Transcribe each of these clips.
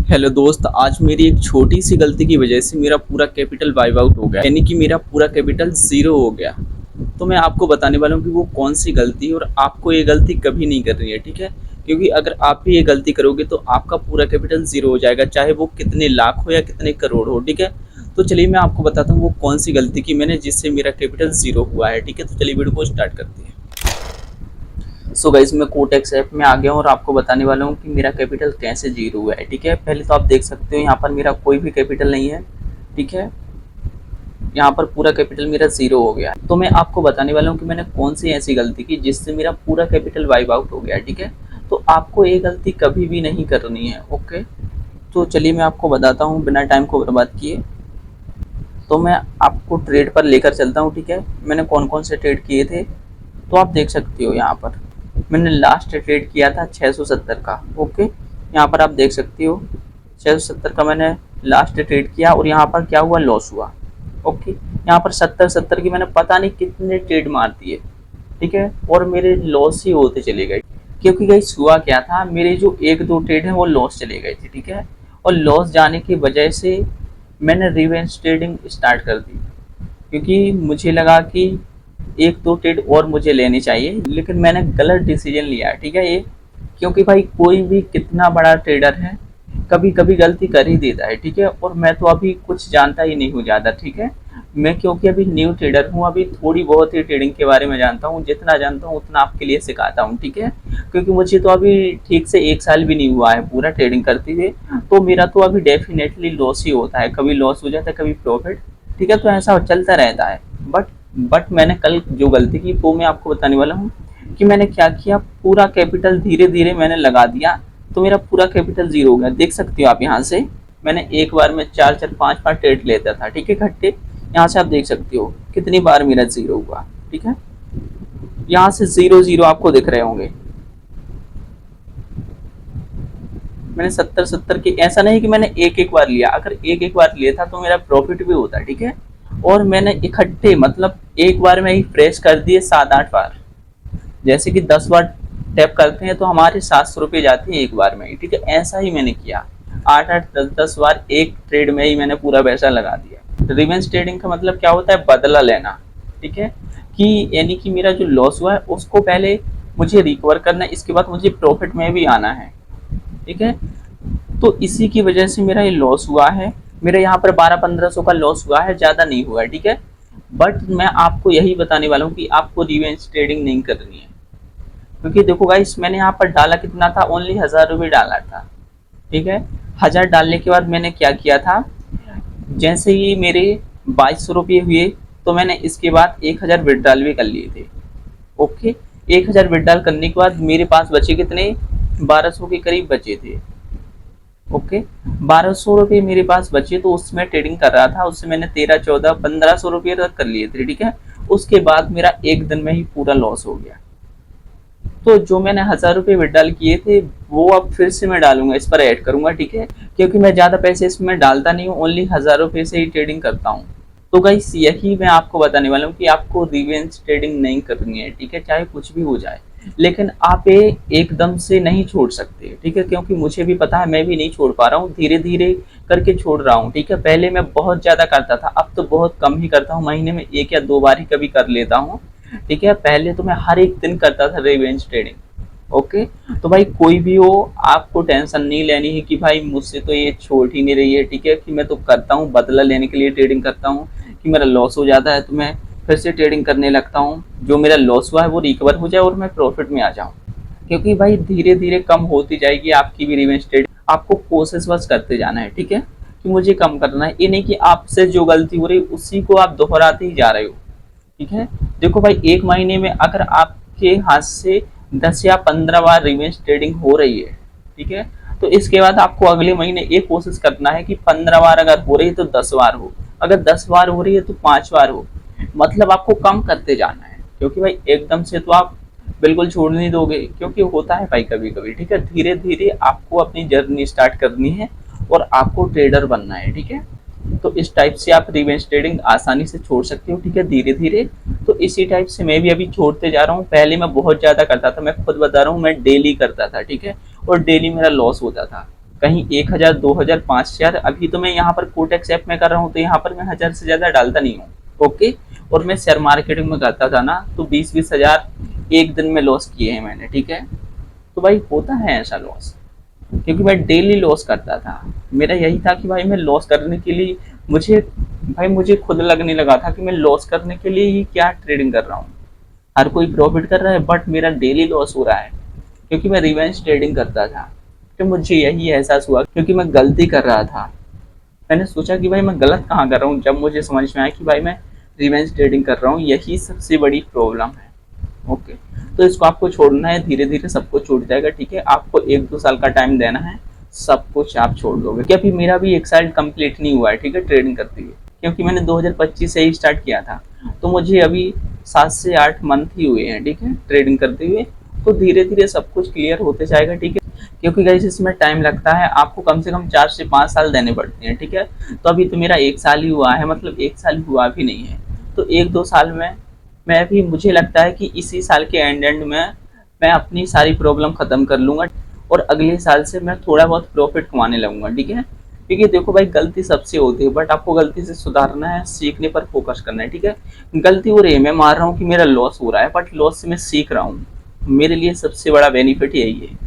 Hello दोस्त, आज मेरी एक छोटी सी गलती की वजह से मेरा पूरा कैपिटल वाइप आउट हो गया, यानी कि मेरा पूरा कैपिटल ज़ीरो हो गया। तो मैं आपको बताने वाला हूँ कि वो कौन सी गलती है और आपको ये गलती कभी नहीं करनी है, ठीक है? क्योंकि अगर आप भी ये गलती करोगे तो आपका पूरा कैपिटल ज़ीरो हो जाएगा, चाहे वो कितने लाख हो या कितने करोड़ हो, ठीक है? तो चलिए मैं आपको बताता हूँ वो कौन सी गलती की मैंने जिससे मेरा कैपिटल ज़ीरो हुआ है, ठीक है? तो चलिए वीडियो को स्टार्ट करते हैं। सो गाइस, मैं कोटेक्स ऐप में आ गया हूँ और आपको बताने वाला हूँ कि मेरा कैपिटल कैसे जीरो हुआ है, ठीक है? पहले तो आप देख सकते हो यहाँ पर मेरा कोई भी कैपिटल नहीं है, ठीक है? यहाँ पर पूरा कैपिटल मेरा ज़ीरो हो गया है। तो मैं आपको बताने वाला हूँ कि मैंने कौन सी ऐसी गलती की जिससे मेरा पूरा कैपिटल वाइप आउट हो गया है, ठीक है? तो आपको ये गलती कभी भी नहीं करनी है, ओके? तो चलिए मैं आपको बताता हूँ बिना टाइम को बर्बाद किए। तो मैं आपको ट्रेड पर लेकर चलता हूँ, ठीक है? मैंने कौन-कौन से ट्रेड किए थे, तो आप देख सकते हो यहाँ पर। मैंने लास्ट ट्रेड किया था 670 का, ओके? यहाँ पर आप देख सकते हो 670 का मैंने लास्ट ट्रेड किया और यहाँ पर क्या हुआ, लॉस हुआ, ओके? यहाँ पर 70-70 की मैंने पता नहीं कितने ट्रेड मार दिए, ठीक है? और मेरे लॉस ही होते चले गए, क्योंकि गाइस हुआ क्या था, मेरे जो 1-2 ट्रेड हैं वो लॉस चले गए थे, ठीक है? और लॉस जाने की वजह से मैंने रिवेंज ट्रेडिंग स्टार्ट कर दी, क्योंकि मुझे लगा कि 1-2 ट्रेड और मुझे लेनी चाहिए, लेकिन मैंने गलत डिसीजन लिया, ठीक है ये? क्योंकि भाई कोई भी कितना बड़ा ट्रेडर है, कभी कभी गलती कर ही देता है, ठीक है? और मैं तो अभी कुछ जानता ही नहीं हूँ ज़्यादा, ठीक है? मैं क्योंकि अभी न्यू ट्रेडर हूँ, अभी थोड़ी बहुत ही ट्रेडिंग के बारे में जानता हूँ, जितना जानता हूँ उतना आपके लिए सिखाता हूँ, ठीक है? क्योंकि मुझे तो अभी ठीक से 1 साल भी नहीं हुआ है पूरा ट्रेडिंग करते हुए, तो मेरा तो अभी डेफिनेटली लॉस ही होता है, कभी लॉस हो जाता है कभी प्रॉफिट, ठीक है? तो ऐसा चलता रहता है। बट मैंने कल जो गलती की वो मैं आपको बताने वाला हूँ कि मैंने क्या किया, पूरा कैपिटल धीरे धीरे मैंने लगा दिया, तो मेरा पूरा कैपिटल जीरो हो गया। देख सकते हो आप यहाँ से, मैंने एक बार में 4-4 5-5 ट्रेड लेता था, ठीक है, इकट्ठे। यहाँ से आप देख सकते हो कितनी बार मेरा जीरो हुआ, ठीक है? यहाँ से जीरो जीरो आपको दिख रहे होंगे। मैंने 70-70 के, ऐसा नहीं कि मैंने एक एक बार लिया, अगर एक एक बार लिया था तो मेरा प्रॉफिट भी होता, ठीक है? और मैंने इकट्ठे, मतलब एक बार में ही फ्रेश कर दिए 7-8 बार। जैसे कि 10 बार टैप करते हैं तो हमारे 700 रुपये जाते हैं एक बार में ही, ठीक है? ऐसा ही मैंने किया, 8-8 10-10 बार एक ट्रेड में ही मैंने पूरा पैसा लगा दिया। रिवेंज ट्रेडिंग का मतलब क्या होता है, बदला लेना, ठीक है? कि यानी कि मेरा जो लॉस हुआ है उसको पहले मुझे रिकवर करना है, इसके बाद मुझे प्रॉफिट में भी आना है, ठीक है? तो इसी की वजह से मेरा ये लॉस हुआ है। मेरा यहाँ पर 1200-1500 का लॉस हुआ है, ज़्यादा नहीं हुआ है, ठीक है? बट मैं आपको यही बताने वाला हूँ कि आपको रिवेंज ट्रेडिंग नहीं करनी है, क्योंकि देखो गाइस, मैंने यहाँ पर डाला कितना था, ओनली 1000 रुपये डाला था, ठीक है? 1000 डालने के बाद मैंने क्या किया था, जैसे ही मेरे 2200 रुपये हुए तो मैंने इसके बाद 1000 विड्रॉल भी कर लिए थे, ओके? 1000 विड्रॉल करने के बाद मेरे पास बचे कितने, 1200 के करीब बचे थे, ओके? 1200 रुपये मेरे पास बचे तो उसमें ट्रेडिंग कर रहा था, उससे मैंने 13-14-1500 रुपये तक कर लिए थे, ठीक है? उसके बाद मेरा एक दिन में ही पूरा लॉस हो गया। तो जो मैंने 1000 रुपये विड्रॉल किए थे वो अब फिर से मैं डालूंगा, इस पर ऐड करूंगा, ठीक है? क्योंकि मैं ज़्यादा पैसे इसमें डालता नहीं हूँ, ओनली 1000 रुपये से ही ट्रेडिंग करता हूँ। तो गाइस, यही मैं आपको बताने वाला हूँ कि आपको रिवेंज ट्रेडिंग नहीं करनी है, ठीक है? चाहे कुछ भी हो जाए, लेकिन आप ये एकदम से नहीं छोड़ सकते, ठीक है? क्योंकि मुझे भी पता है, मैं भी नहीं छोड़ पा रहा हूँ, धीरे धीरे करके छोड़ रहा हूँ, ठीक है? पहले मैं बहुत ज़्यादा करता था, अब तो बहुत कम ही करता हूँ, महीने में 1 या 2 बार ही कभी कर लेता हूँ, ठीक है? पहले तो मैं हर एक दिन करता था रिवेंज ट्रेडिंग, ओके? तो भाई कोई भी हो, आपको टेंशन नहीं लेनी है कि भाई मुझसे तो ये छोड़ ही नहीं रही है, ठीक है? कि मैं तो करता हूँ, बदला लेने के लिए ट्रेडिंग करता हूँ, कि मेरा लॉस हो जाता है तो मैं फिर से ट्रेडिंग करने लगता हूँ, जो मेरा लॉस हुआ है वो रिकवर हो जाए और मैं प्रॉफिट में आ जाऊँ। क्योंकि भाई धीरे धीरे कम होती जाएगी आपकी भी रिवेंज ट्रेडिंग, आपको कोशिश बस करते जाना है, ठीक है? कि मुझे कम करना है, ये नहीं कि आपसे जो गलती हो रही है उसी को आप दोहराते ही जा रहे हो, ठीक है? देखो भाई, एक महीने में अगर आपके हाथ से 10 या 15 बार रिवेंज ट्रेडिंग हो रही है, ठीक है? तो इसके बाद आपको अगले महीने एक कोशिश करना है कि 15 बार अगर हो रही है तो 10 बार हो, अगर 10 बार हो रही है तो 5 बार हो, मतलब आपको कम करते जाना है। क्योंकि भाई एकदम से तो आप बिल्कुल छोड़ नहीं दोगे, क्योंकि होता है भाई कभी कभी, ठीक है? धीरे धीरे आपको अपनी जर्नी स्टार्ट करनी है और आपको ट्रेडर बनना है, ठीक है? तो इस टाइप से आप रिवेंज ट्रेडिंग आसानी से छोड़ सकते हो, ठीक है, धीरे धीरे। तो इसी टाइप से मैं भी अभी छोड़ते जा रहा हूँ। पहले मैं बहुत ज़्यादा करता था, मैं खुद बता रहा हूँ, मैं डेली करता था, ठीक है? और डेली मेरा लॉस होता था, कहीं 1000, 2000, 5000। अभी तो मैं यहाँ पर कोटेक्स ऐप में कर रहा हूँ तो यहाँ पर मैं 1000 से ज़्यादा डालता नहीं हूँ। ओके। और मैं शेयर मार्केटिंग में करता था ना, तो 20-20 हजार एक दिन में लॉस किए हैं मैंने, ठीक है। तो भाई होता है ऐसा लॉस, क्योंकि मैं डेली लॉस करता था। मेरा यही था कि भाई मैं लॉस करने के लिए मुझे खुद लगने लगा था कि मैं लॉस करने के लिए ही क्या ट्रेडिंग कर रहा हूँ। हर कोई प्रॉफिट कर रहा है बट मेरा डेली लॉस हो रहा है, क्योंकि मैं रिवेंज ट्रेडिंग करता था। तो मुझे यही एहसास हुआ, क्योंकि मैं गलती कर रहा था। मैंने सोचा कि भाई मैं गलत कहाँ कर रहा हूँ, जब मुझे समझ में आया कि भाई मैं रिवेंज ट्रेडिंग कर रहा हूँ, यही सबसे बड़ी प्रॉब्लम है। ओके। तो इसको आपको छोड़ना है, धीरे धीरे सब कुछ छूट जाएगा, ठीक है। आपको 1-2 साल का टाइम देना है, सब कुछ आप छोड़ दोगे। कि अभी मेरा भी 1 साल कंप्लीट नहीं हुआ है, ठीक है, ट्रेडिंग करते हुए, क्योंकि मैंने 2025 से ही स्टार्ट किया था। तो मुझे अभी 7 से 8 मंथ ही हुए हैं, ठीक है, ट्रेडिंग करते हुए। तो धीरे धीरे सब कुछ क्लियर होते जाएगा, ठीक है। क्योंकि गाइस इसमें टाइम लगता है, आपको कम से कम 4 से 5 साल देने पड़ते हैं, ठीक है। तो अभी तो मेरा 1 साल ही हुआ है, मतलब 1 साल हुआ भी नहीं है। तो 1-2 साल में मैं भी, मुझे लगता है कि इसी साल के एंड में मैं अपनी सारी प्रॉब्लम खत्म कर लूंगा, और अगले साल से मैं थोड़ा बहुत प्रॉफिट कमाने लगूंगा, ठीक है। क्योंकि देखो भाई, गलती सबसे होती है बट आपको गलती से सुधारना है, सीखने पर फोकस करना है, ठीक है। गलती हो रही है, मैं मान रहा हूँ कि मेरा लॉस हो रहा है, बट लॉस से मैं सीख रहा हूँ। मेरे लिए सबसे बड़ा बेनिफिट यही है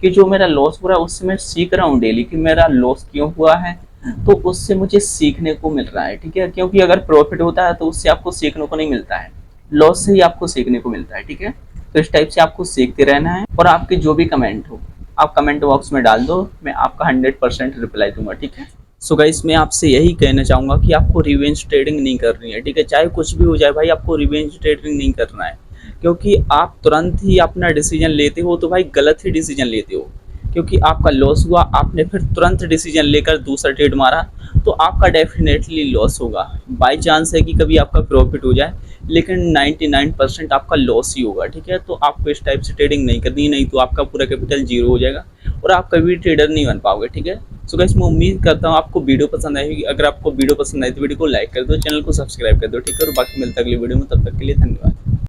कि जो मेरा लॉस हो रहा है उससे मैं सीख रहा हूँ डेली, कि मेरा लॉस क्यों हुआ है। तो उससे मुझे सीखने को मिल रहा है, ठीक है। क्योंकि अगर प्रॉफिट होता है तो उससे आपको सीखने को नहीं मिलता है, लॉस से ही आपको सीखने को मिलता है, ठीक है। तो इस टाइप से आपको सीखते रहना है, और आपके जो भी कमेंट हो आप कमेंट बॉक्स में डाल दो, मैं आपका 100% रिप्लाई दूंगा, ठीक है। सो गाइस, मैं आपसे यही कहना चाहूँगा कि आपको रिवेंज ट्रेडिंग नहीं करनी है, ठीक है। चाहे कुछ भी हो जाए भाई, आपको रिवेंज ट्रेडिंग नहीं करना है, क्योंकि आप तुरंत ही अपना डिसीजन लेते हो तो भाई गलत ही डिसीजन लेते हो। क्योंकि आपका लॉस हुआ, आपने फिर तुरंत डिसीजन लेकर दूसरा ट्रेड मारा, तो आपका डेफिनेटली लॉस होगा। बाई चांस है कि कभी आपका प्रॉफिट हो जाए, लेकिन 99% आपका लॉस ही होगा, ठीक है। तो आपको इस टाइप से ट्रेडिंग नहीं करनी, नहीं तो आपका पूरा कैपिटल जीरो हो जाएगा और आप कभी ट्रेडर नहीं बन पाओगे, ठीक है। सो गाइस, मैं उम्मीद करता हूँ आपको वीडियो पसंद आएगी। अगर आपको वीडियो पसंद आई तो वीडियो को लाइक कर दो, चैनल को सब्सक्राइब कर दो, ठीक है। और बाकी मिलता है अगली वीडियो में, तब तक के लिए धन्यवाद।